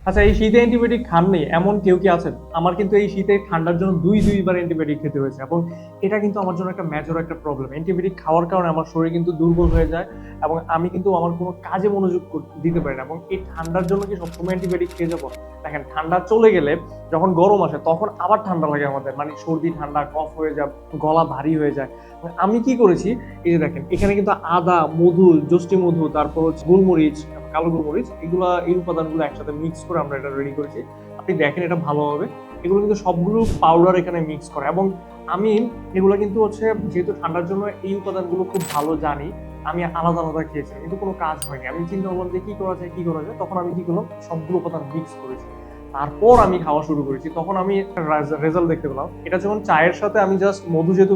আচ্ছা, এই শীতে অ্যান্টিবায়োটিক খাননি এমন কেউ কি আছেন? আমার কিন্তু এই শীতে ঠান্ডার জন্য ২ বার অ্যান্টিবায়োটিক খেতে হয়েছে এবং এটা কিন্তু আমার জন্য একটা মেজর একটা প্রবলেম। অ্যান্টিবায়োটিক খাওয়ার কারণে আমার শরীর কিন্তু দুর্বল হয়ে যায় এবং আমি কিন্তু আমার কোনো কাজে মনোযোগ দিতে পারি না এবং এই ঠান্ডার জন্য কি সবসময় অ্যান্টিবায়োটিক খেয়ে যাবো? দেখেন, ঠান্ডা চলে গেলে যখন গরম আসে তখন আবার ঠান্ডা লাগে আমাদের। মানে সর্দি, ঠান্ডা, কফ হয়ে যায়, গলা ভারী হয়ে যায়। আমি কি করেছি, এই যে দেখেন এখানে কিন্তু আদা, মধু, জষ্টি মধু, তারপর হচ্ছে গোলমরিচ, কালো গোলমরিচ, এগুলা এই উপাদানগুলো একসাথে মিক্স করে আমরা এটা রেডি করেছি। আপনি দেখেন এটা ভালোভাবে। এগুলো কিন্তু সবগুলো পাউডার এখানে মিক্স করা এবং আমি এগুলো কিন্তু হচ্ছে যেহেতু ঠান্ডার জন্য এই উপাদানগুলো খুব ভালো জানি, আমি আলাদা আলাদা খেয়েছিলাম কিন্তু কোনো কাজ হয়নি। আমি চিন্তা করলাম যে কি করা যায়, কি করা যায়। তখন আমি কি করলাম, সবগুলো উপাদান মিক্স করেছি। তারপর আমি খাওয়া শুরু করেছি। তখন আমি একটা রেজাল্ট দেখতে পেলাম। এটা যখন চায়ের সাথে আমি জাস্ট মধু যেহেতু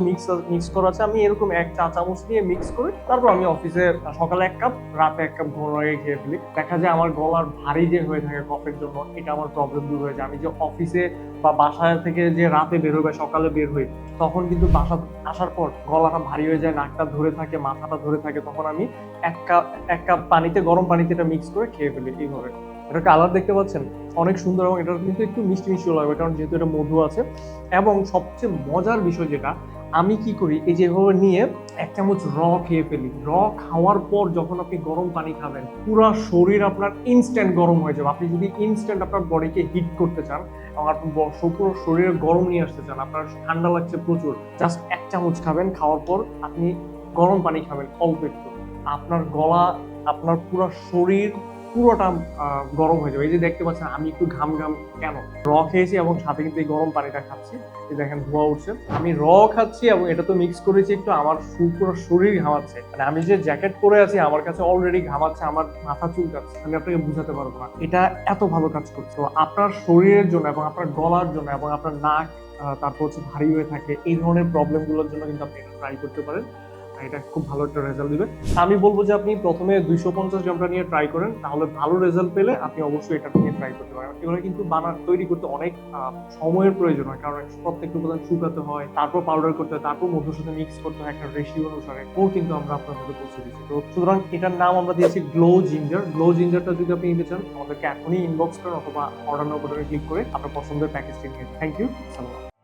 মিক্স করা আছে, আমি এরকম ১ চা চামচ নিয়ে মিক্স করে তারপর আমি অফিসে সকালে ১ কাপ, রাতে ১ কাপ ঘুমানোর আগে খেয়ে ফেলি। দেখা যায় আমার গলার ভারী যে হয়ে থাকে কফের জন্য, এটা আমার প্রবলেম দূর হয়ে যায়। আমি যে অফিসে বা বাসা থেকে যে রাতে বের হই বা সকালে বের হই, তখন কিন্তু বাসা আসার পর গলাটা ভারী হয়ে যায়, নাকটা ধরে থাকে, মাথাটা ধরে থাকে। তখন আমি ১ কাপ পানিতে, গরম পানিতে এটা মিক্স করে খেয়ে ফেলি এইভাবে। এটা কালার দেখতে পাচ্ছেন? অনেক সুন্দর এবং এটা কিন্তু একটু মিষ্টি মিষ্টি লাগবে কারণ যেহেতু এটা মধু আছে। এবং সবচেয়ে মজার বিষয় যেটা, আমি কি করি, এই যে এভাবে নিয়ে ১ চামচ খেয়ে ফেলি। খাওয়ার পর যখন আপনি গরম পানি খাবেন, পুরা শরীর আপনার ইনস্ট্যান্ট গরম হয়ে যাবে। আপনি যদি ইনস্ট্যান্ট আপনার বডিকে হিট করতে চান এবং আপনার পুরো শরীরে গরম নিয়ে আসতে চান, আপনার ঠান্ডা লাগছে প্রচুর, জাস্ট ১ চামচ খাবেন, খাওয়ার পর আপনি গরম পানি খাবেন অল্প একটু। আপনার গলা, আপনার পুরা শরীর পুরোটা গরম হয়ে যাবে। এই যে দেখতে পাচ্ছেন আমি একটু ঘাম কেন? খেয়েছি এবং সাথে কিন্তু এই গরম পানিটা খাচ্ছি। এই দেখেন ধোঁয়া উঠছে। আমি খাচ্ছি এবং এটা তো মিক্স করেছি একটু, আমার পুরো শরীর ঘামাচ্ছে। মানে আমি যে জ্যাকেট পরে আছি আমার কাছে অলরেডি ঘামাচ্ছে, আমার মাথা চুলকাচ্ছে। আমি আপনাকে বুঝাতে পারবো না। এটা এত ভালো কাজ করছে। তো আপনার শরীরের জন্য এবং আপনার গলার জন্য এবং আপনার নাক তারপর হচ্ছে ভারী হয়ে থাকে, এই ধরনের প্রবলেম গুলোর জন্য কিন্তু আপনি এটা ট্রাই করতে পারেন। এটা খুব ভালো একটা রেজাল্ট দিবে। আমি বলব যে আপনি ১ম এ ২৫০ গ্রামটা নিয়ে ট্রাই করেন। তাহলে ভালো রেজাল্ট পেলে আপনি অবশ্যই এটা নিয়ে ট্রাই করতে পারেন। এগুলো কিন্তু তৈরি করতে অনেক সময়ের প্রয়োজন হয়। কারণ প্রত্যেকটা উপাদান শুকাতে হয়, তারপর পাউডার করতে হয়, তারপর মধুর সাথে মিক্স করতে হয় একটা রেশিও অনুসারে। কিন্তু আমরা আপনার মধ্যে পৌঁছে দিচ্ছি। তো সুতরাং এটার নাম আমরা দিয়েছি গ্লো জিঞ্জার। গ্লো জিঞ্জারটা যদি আপনি নিতে চান আমাদেরকে এখনই ইনবক্স করেন অথবা অর্ডার নাও বাটনে ক্লিক করে আপনার পছন্দের প্যাকেজটি নিয়ে। Thank you. সালাম।